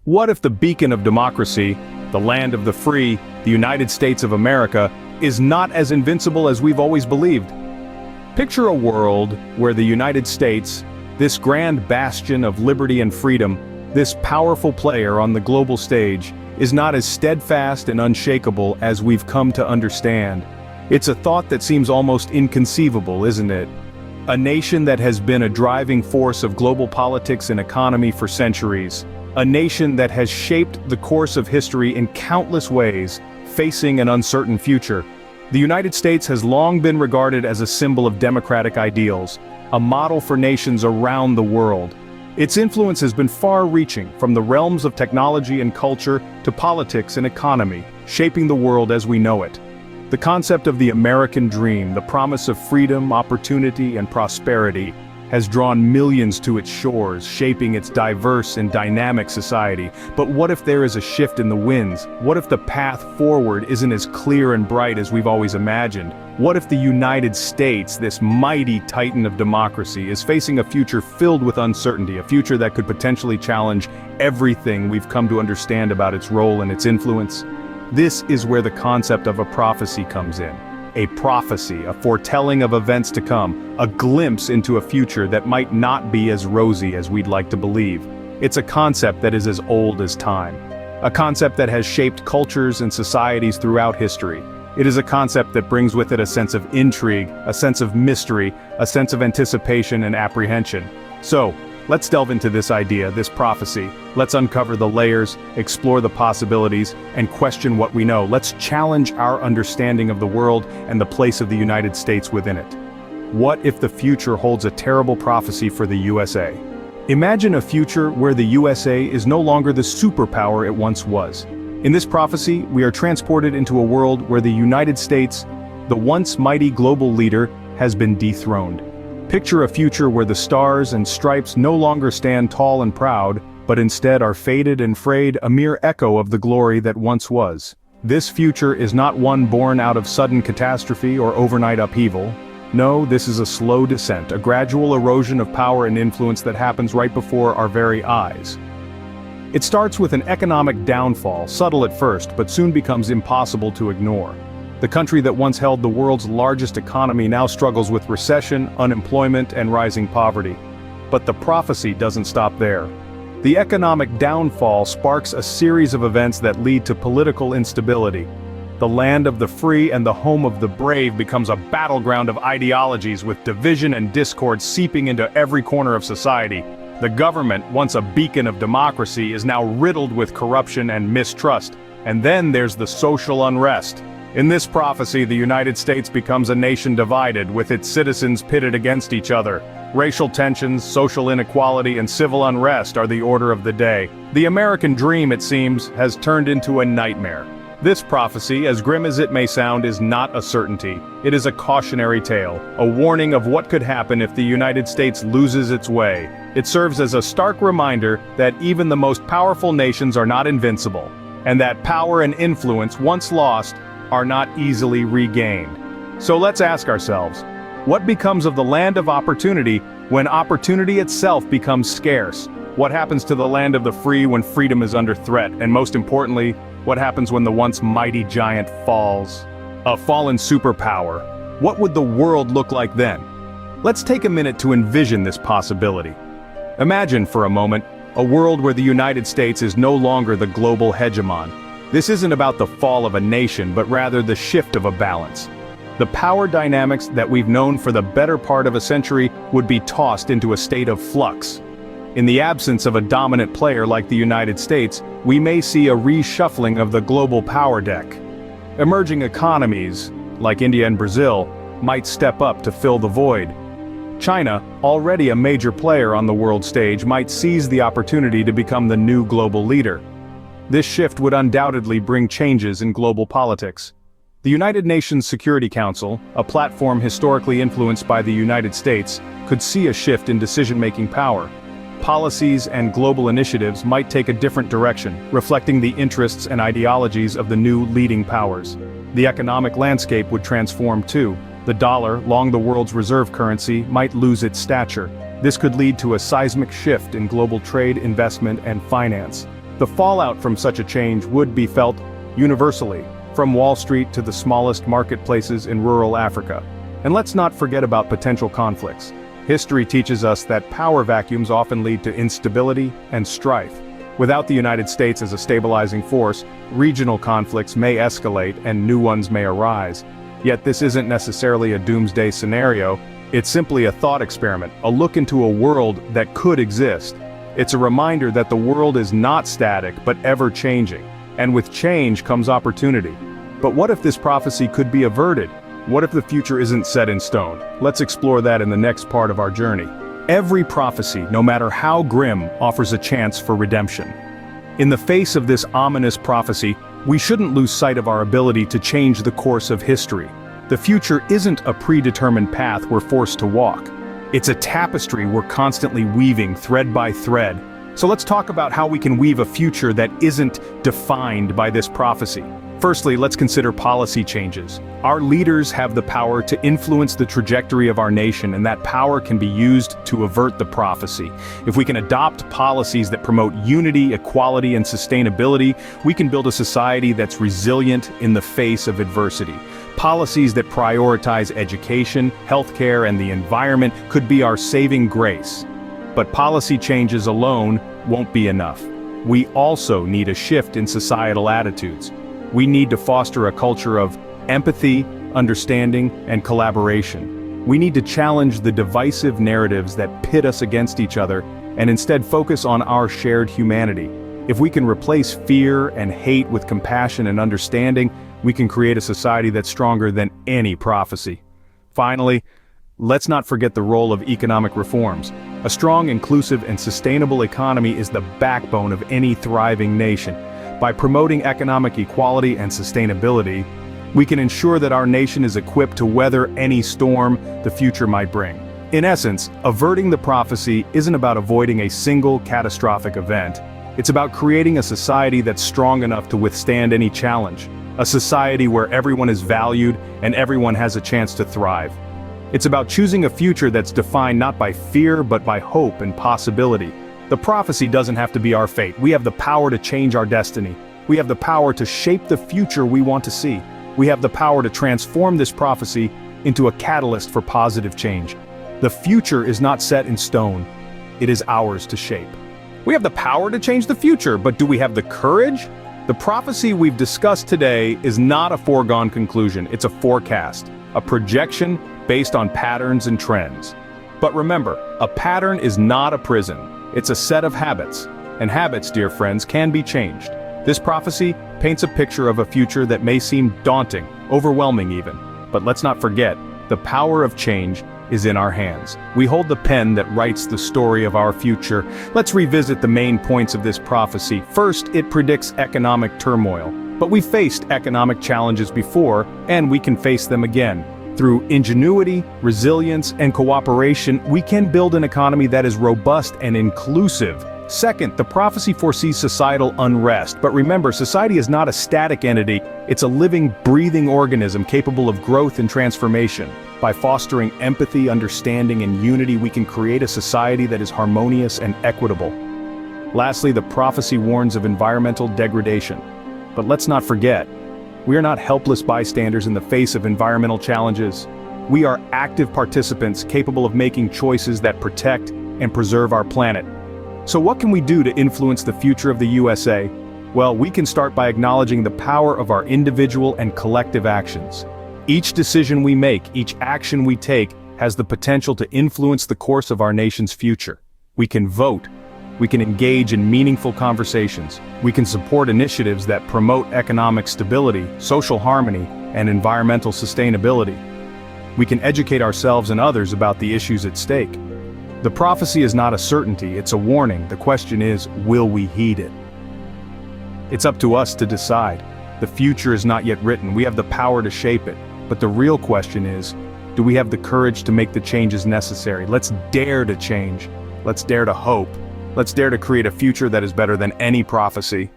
What if the beacon of democracy, the land of the free, the United States of America, is not as invincible as we've always believed? Picture a world where the United States, this grand bastion of liberty and freedom, this powerful player on the global stage, is not as steadfast and unshakable as we've come to understand. It's a thought that seems almost inconceivable, isn't it? A nation that has been a driving force of global politics and economy for centuries. A nation that has shaped the course of history in countless ways, facing an uncertain future. The United States has long been regarded as a symbol of democratic ideals, a model for nations around the world. Its influence has been far-reaching, from the realms of technology and culture to politics and economy, shaping the world as we know it. The concept of the American dream, the promise of freedom, opportunity, and prosperity, has drawn millions to its shores, shaping its diverse and dynamic society. But what if there is a shift in the winds? What if the path forward isn't as clear and bright as we've always imagined? What if the United States, this mighty titan of democracy, is facing a future filled with uncertainty, a future that could potentially challenge everything we've come to understand about its role and its influence? This is where the concept of a prophecy comes in. A prophecy, a foretelling of events to come, a glimpse into a future that might not be as rosy as we'd like to believe. It's a concept that is as old as time. A concept that has shaped cultures and societies throughout history. It is a concept that brings with it a sense of intrigue, a sense of mystery, a sense of anticipation and apprehension. So, let's delve into this idea, this prophecy. Let's uncover the layers, explore the possibilities, and question what we know. Let's challenge our understanding of the world and the place of the United States within it. What if the future holds a terrible prophecy for the USA? Imagine a future where the USA is no longer the superpower it once was. In this prophecy, we are transported into a world where the United States, the once mighty global leader, has been dethroned. Picture a future where the stars and stripes no longer stand tall and proud, but instead are faded and frayed, a mere echo of the glory that once was. This future is not one born out of sudden catastrophe or overnight upheaval. No, this is a slow descent, a gradual erosion of power and influence that happens right before our very eyes. It starts with an economic downfall, subtle at first, but soon becomes impossible to ignore. The country that once held the world's largest economy now struggles with recession, unemployment, and rising poverty. But the prophecy doesn't stop there. The economic downfall sparks a series of events that lead to political instability. The land of the free and the home of the brave becomes a battleground of ideologies, with division and discord seeping into every corner of society. The government, once a beacon of democracy, is now riddled with corruption and mistrust. And then there's the social unrest. In this prophecy, the United States becomes a nation divided, with its citizens pitted against each other. Racial tensions, social inequality, and civil unrest are the order of the day. The American dream, it seems, has turned into a nightmare. This prophecy, as grim as it may sound, is not a certainty. It is a cautionary tale, a warning of what could happen if the United States loses its way. It serves as a stark reminder that even the most powerful nations are not invincible, and that power and influence, once lost, are not easily regained. So let's ask ourselves, what becomes of the land of opportunity when opportunity itself becomes scarce? What happens to the land of the free when freedom is under threat? And most importantly, what happens when the once mighty giant falls? A fallen superpower. What would the world look like then? Let's take a minute to envision this possibility. Imagine for a moment a world where the United States is no longer the global hegemon. This isn't about the fall of a nation, but rather the shift of a balance. The power dynamics that we've known for the better part of a century would be tossed into a state of flux. In the absence of a dominant player like the United States, we may see a reshuffling of the global power deck. Emerging economies, like India and Brazil, might step up to fill the void. China, already a major player on the world stage, might seize the opportunity to become the new global leader. This shift would undoubtedly bring changes in global politics. The United Nations Security Council, a platform historically influenced by the United States, could see a shift in decision-making power. Policies and global initiatives might take a different direction, reflecting the interests and ideologies of the new leading powers. The economic landscape would transform too. The dollar, long the world's reserve currency, might lose its stature. This could lead to a seismic shift in global trade, investment, and finance. The fallout from such a change would be felt universally, from Wall Street to the smallest marketplaces in rural Africa. And let's not forget about potential conflicts. History teaches us that power vacuums often lead to instability and strife. Without the United States as a stabilizing force, regional conflicts may escalate and new ones may arise. Yet this isn't necessarily a doomsday scenario, it's simply a thought experiment, a look into a world that could exist. It's a reminder that the world is not static but ever-changing, and with change comes opportunity. But what if this prophecy could be averted? What if the future isn't set in stone? Let's explore that in the next part of our journey. Every prophecy, no matter how grim, offers a chance for redemption. In the face of this ominous prophecy, we shouldn't lose sight of our ability to change the course of history. The future isn't a predetermined path we're forced to walk. It's a tapestry we're constantly weaving thread by thread. So let's talk about how we can weave a future that isn't defined by this prophecy. Firstly, let's consider policy changes. Our leaders have the power to influence the trajectory of our nation, and that power can be used to avert the prophecy. If we can adopt policies that promote unity, equality, and sustainability, we can build a society that's resilient in the face of adversity. Policies that prioritize education, healthcare, and the environment could be our saving grace. But policy changes alone won't be enough. We also need a shift in societal attitudes. We need to foster a culture of empathy, understanding, and collaboration. We need to challenge the divisive narratives that pit us against each other and instead focus on our shared humanity. If we can replace fear and hate with compassion and understanding, we can create a society that's stronger than any prophecy. Finally, let's not forget the role of economic reforms. A strong, inclusive, and sustainable economy is the backbone of any thriving nation. By promoting economic equality and sustainability, we can ensure that our nation is equipped to weather any storm the future might bring. In essence, averting the prophecy isn't about avoiding a single catastrophic event. It's about creating a society that's strong enough to withstand any challenge. A society where everyone is valued and everyone has a chance to thrive. It's about choosing a future that's defined not by fear but by hope and possibility. The prophecy doesn't have to be our fate. We have the power to change our destiny. We have the power to shape the future we want to see. We have the power to transform this prophecy into a catalyst for positive change. The future is not set in stone. It is ours to shape. We have the power to change the future, but do we have the courage? The prophecy we've discussed today is not a foregone conclusion. It's a forecast, a projection based on patterns and trends. But remember, a pattern is not a prison. It's a set of habits, and habits, dear friends, can be changed. This prophecy paints a picture of a future that may seem daunting, overwhelming even. But let's not forget, the power of change is in our hands. We hold the pen that writes the story of our future. Let's revisit the main points of this prophecy. First, it predicts economic turmoil. But we've faced economic challenges before, and we can face them again. Through ingenuity, resilience, and cooperation, we can build an economy that is robust and inclusive. Second, the prophecy foresees societal unrest. But remember, society is not a static entity. It's a living, breathing organism capable of growth and transformation. By fostering empathy, understanding, and unity, we can create a society that is harmonious and equitable. Lastly, the prophecy warns of environmental degradation. But let's not forget, we are not helpless bystanders in the face of environmental challenges. We are active participants capable of making choices that protect and preserve our planet. So what can we do to influence the future of the USA? Well, we can start by acknowledging the power of our individual and collective actions. Each decision we make, each action we take, has the potential to influence the course of our nation's future. We can vote. We can engage in meaningful conversations. We can support initiatives that promote economic stability, social harmony, and environmental sustainability. We can educate ourselves and others about the issues at stake. The prophecy is not a certainty, it's a warning. The question is, will we heed it? It's up to us to decide. The future is not yet written. We have the power to shape it. But the real question is, do we have the courage to make the changes necessary? Let's dare to change. Let's dare to hope. Let's dare to create a future that is better than any prophecy.